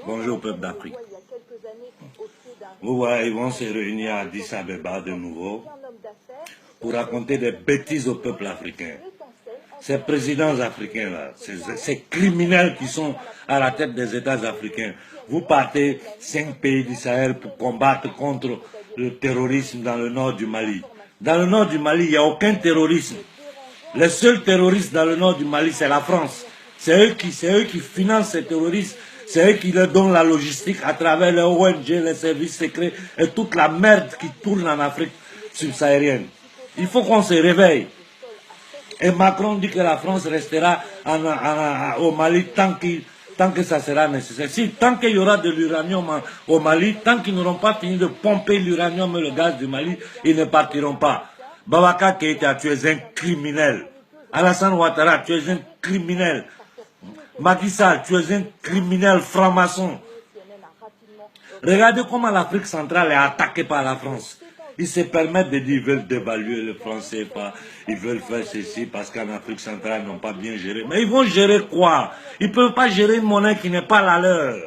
Bonjour peuple d'Afrique. Vous voyez, ils vont se réunir à Addis Abeba de nouveau pour raconter des bêtises au peuple africain. Ces présidents africains-là, ces criminels qui sont à la tête des États africains, vous partez 5 pays du Sahel pour combattre contre le terrorisme dans le nord du Mali. Dans le nord du Mali, il n'y a aucun terrorisme. Les seuls terroristes dans le nord du Mali, c'est la France. C'est eux qui financent ces terroristes. C'est eux qui leur donnent la logistique à travers les ONG, les services secrets et toute la merde qui tourne en Afrique subsaharienne. Il faut qu'on se réveille. Et Macron dit que la France restera au Mali tant que ça sera nécessaire. Si, tant qu'il y aura de l'uranium au Mali, tant qu'ils n'auront pas fini de pomper l'uranium et le gaz du Mali, ils ne partiront pas. Boubacar Keïta, tu es un criminel. Alassane Ouattara, tu es un criminel. Macky Sall, tu es un criminel franc-maçon. Regardez comment l'Afrique centrale est attaquée par la France. Ils se permettent de dire qu'ils veulent dévaluer le franc CFA, ils veulent faire ceci parce qu'en Afrique centrale, ils n'ont pas bien géré. Mais ils vont gérer quoi? Ils ne peuvent pas gérer une monnaie qui n'est pas la leur.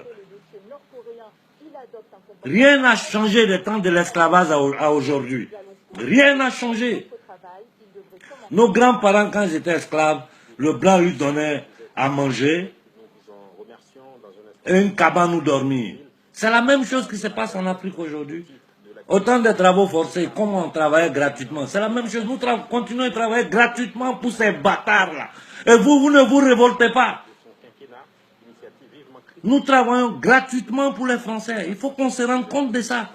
Rien n'a changé des temps de l'esclavage à aujourd'hui. Rien n'a changé. Nos grands-parents, quand ils étaient esclaves, le blanc lui donnait à manger et une cabane où dormir. C'est la même chose qui se passe en Afrique aujourd'hui. Autant de travaux forcés, comme on travaillait gratuitement. C'est la même chose. Nous continuons à travailler gratuitement pour ces bâtards-là. Et vous ne vous révoltez pas. Nous travaillons gratuitement pour les Français. Il faut qu'on se rende compte de ça.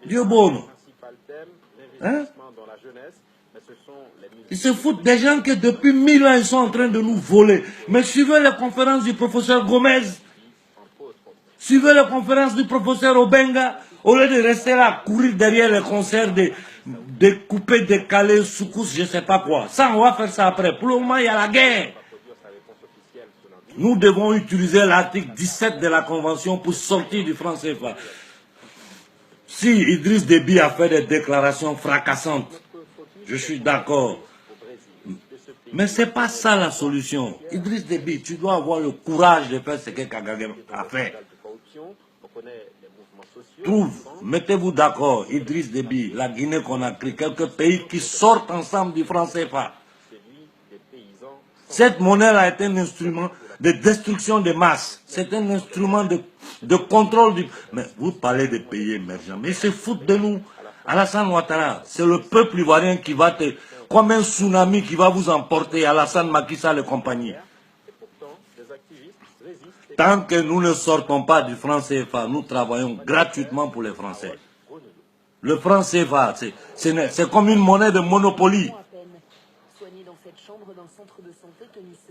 Dieu bon. Hein? Ils se foutent des gens que depuis 1000 ans, ils sont en train de nous voler. Mais suivez les conférences du professeur Gomez. Suivez les conférences du professeur Obenga. Au lieu de rester là, courir derrière les concerts, de couper, décaler, soukous, je ne sais pas quoi. Ça, on va faire ça après. Pour le moment, il y a la guerre. Nous devons utiliser l'article 17 de la Convention pour sortir du franc CFA. Si Idriss Déby a fait des déclarations fracassantes, je suis d'accord. Mais ce n'est pas ça la solution. Idriss Déby, tu dois avoir le courage de faire ce que Kagame a fait. Mettez-vous d'accord, Idriss Déby, la Guinée-Conakry, quelques pays qui sortent ensemble du franc CFA. Cette monnaie-là est un instrument de destruction de masse. C'est un instrument de contrôle du... Mais vous parlez des pays émergents, mais ils se foutent de nous. Alassane Ouattara, c'est le peuple ivoirien qui va te... Comme un tsunami qui va vous emporter, Alassane, Macky Sall et compagnie. Tant que nous ne sortons pas du franc CFA, nous travaillons gratuitement pour les Français. Le franc CFA, c'est comme une monnaie de Monopoly.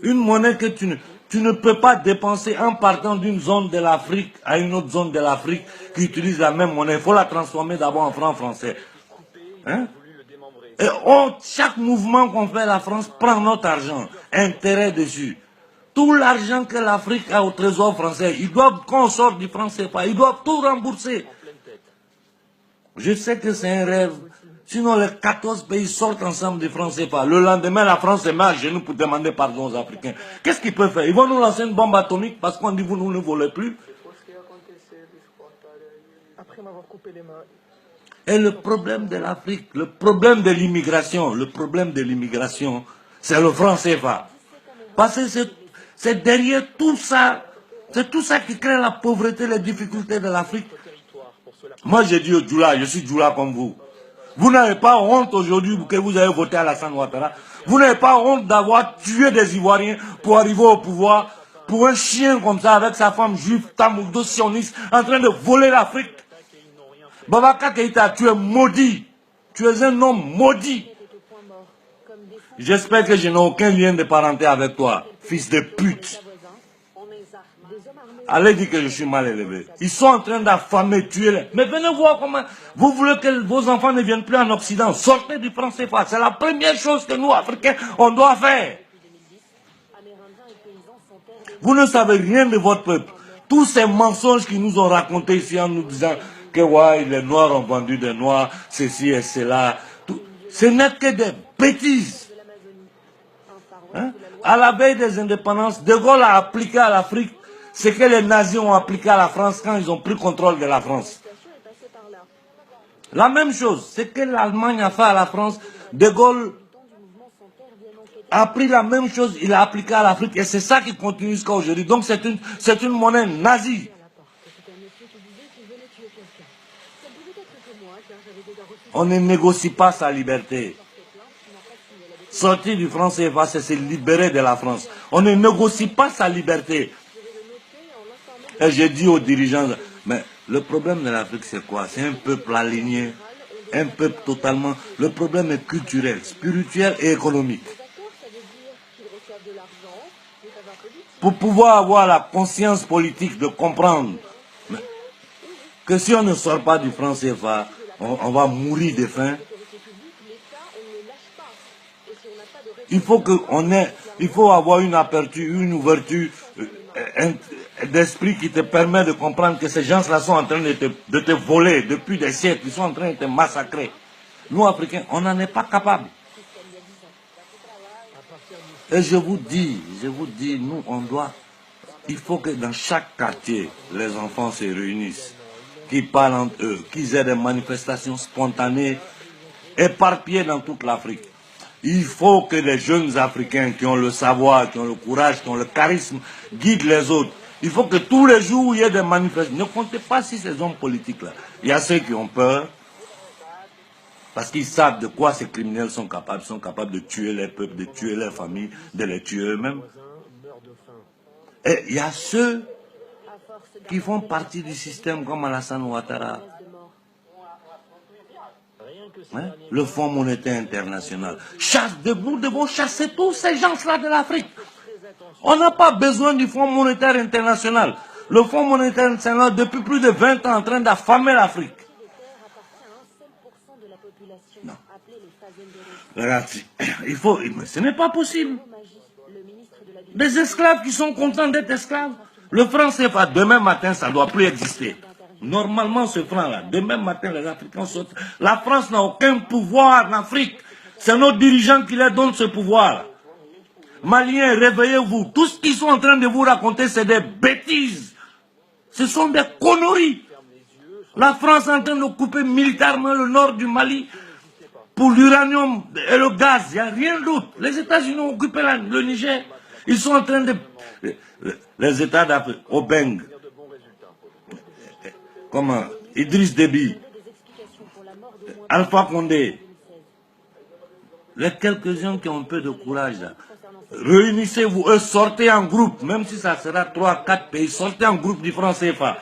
Une monnaie que tu ne peux pas dépenser en partant d'une zone de l'Afrique à une autre zone de l'Afrique qui utilise la même monnaie. Il faut la transformer d'abord en franc français. Hein? Et chaque mouvement qu'on fait, la France prend notre argent, intérêt dessus. Tout l'argent que l'Afrique a au trésor français, ils doivent, quand on sort du franc CFA, ils doivent tout rembourser. Je sais que c'est un rêve. Sinon, les 14 pays sortent ensemble du franc CFA. Le lendemain, la France se met à genoux pour demander pardon aux Africains. Qu'est-ce qu'ils peuvent faire? Ils vont nous lancer une bombe atomique parce qu'on dit vous nous ne volez plus. Et le problème de l'Afrique, le problème de l'immigration, c'est le franc CFA. Parce que c'est derrière tout ça, c'est tout ça qui crée la pauvreté, les difficultés de l'Afrique. Moi, j'ai dit au Djoula, je suis Djoula comme vous. Vous n'avez pas honte aujourd'hui que vous avez voté à Alassane Ouattara. Vous n'avez pas honte d'avoir tué des Ivoiriens pour arriver au pouvoir, pour un chien comme ça, avec sa femme juive, tamoudou, sioniste, en train de voler l'Afrique. Boubacar Keïta, tu es maudit. Tu es un homme maudit. J'espère que je n'ai aucun lien de parenté avec toi, fils de pute. Allez dire que je suis mal élevé. Ils sont en train d'affamer, tuer. Mais venez voir comment... Vous voulez que vos enfants ne viennent plus en Occident. Sortez du franc CFA. C'est la première chose que nous, Africains, on doit faire. Vous ne savez rien de votre peuple. Tous ces mensonges qu'ils nous ont racontés ici en nous disant que ouais, les Noirs ont vendu des Noirs, ceci et cela. Ce n'est que des bêtises. Hein? À la veille des indépendances, De Gaulle a appliqué à l'Afrique ce que les nazis ont appliqué à la France quand ils ont pris contrôle de la France. La même chose, ce que l'Allemagne a fait à la France, De Gaulle a pris la même chose, il a appliqué à l'Afrique et c'est ça qui continue jusqu'à aujourd'hui. Donc c'est une monnaie nazie. On ne négocie pas sa liberté. Sortir du franc CFA, c'est se libérer de la France. On ne négocie pas sa liberté. Et j'ai dit aux dirigeants, mais le problème de l'Afrique c'est quoi? C'est un peuple aligné, un peuple totalement... Le problème est culturel, spirituel et économique. Pour pouvoir avoir la conscience politique de comprendre que si on ne sort pas du franc CFA, on va mourir de faim. Il faut avoir une aperture, une ouverture d'esprit qui te permet de comprendre que ces gens-là sont en train de te voler depuis des siècles, ils sont en train de te massacrer. Nous, Africains, on n'en est pas capables. Et je vous dis, nous, il faut que dans chaque quartier, les enfants se réunissent, qu'ils parlent entre eux, qu'ils aient des manifestations spontanées, éparpillées dans toute l'Afrique. Il faut que les jeunes Africains qui ont le savoir, qui ont le courage, qui ont le charisme, guident les autres. Il faut que tous les jours, il y ait des manifestations. Ne comptez pas sur ces hommes politiques-là. Il y a ceux qui ont peur, parce qu'ils savent de quoi ces criminels sont capables. Ils sont capables de tuer les peuples, de tuer leurs familles, de les tuer eux-mêmes. Et il y a ceux qui font partie du système comme Alassane Ouattara. Hein? Le Fonds monétaire international. Nous devons chasser tous ces gens-là de l'Afrique. On n'a pas besoin du Fonds monétaire international. Le Fonds monétaire international, depuis plus de 20 ans, est en train d'affamer l'Afrique. Non. Regarde, ce n'est pas possible. Des esclaves qui sont contents d'être esclaves. Le franc CFA, demain matin, ça ne doit plus exister. Normalement, ce franc-là, demain matin, les Africains sortent. La France n'a aucun pouvoir en Afrique. C'est nos dirigeants qui leur donnent ce pouvoir. Maliens, réveillez-vous. Tout ce qu'ils sont en train de vous raconter, c'est des bêtises. Ce sont des conneries. La France est en train de couper militairement le nord du Mali pour l'uranium et le gaz. Il n'y a rien d'autre. Les États-Unis ont occupé le Niger. Ils sont en train de... Les États d'Afrique, Obeng, comment, Idriss Déby, Alpha Condé, les quelques-uns qui ont un peu de courage, là, réunissez-vous, sortez en groupe, même si ça sera 3, 4 pays, sortez en groupe du franc CFA.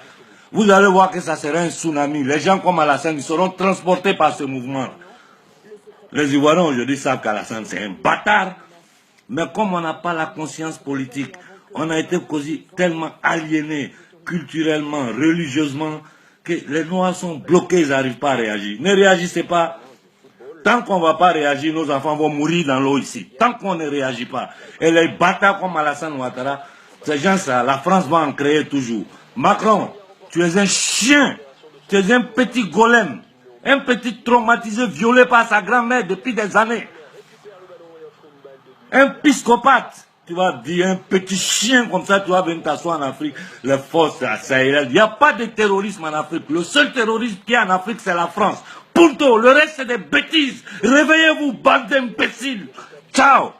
Vous allez voir que ça sera un tsunami. Les gens comme Alassane, ils seront transportés par ce mouvement. Les Ivoiriens aujourd'hui savent qu'Alassane c'est un bâtard. Mais comme on n'a pas la conscience politique, on a été tellement aliénés culturellement, religieusement, que les Noirs sont bloqués, ils n'arrivent pas à réagir. Ne réagissez pas. Tant qu'on ne va pas réagir, nos enfants vont mourir dans l'eau ici. Tant qu'on ne réagit pas. Et les bâtards comme Alassane Ouattara, ces gens-là, la France va en créer toujours. Macron, tu es un chien. Tu es un petit golem. Un petit traumatisé violé par sa grand-mère depuis des années. Un psychopathe. Tu vas dire un petit chien comme ça, tu vas venir t'asseoir en Afrique. Les forces sahéliennes. Il n'y a pas de terrorisme en Afrique. Le seul terrorisme qu'il y a en Afrique, c'est la France. Punto. Le reste, c'est des bêtises. Réveillez-vous, bande d'imbéciles. Ciao.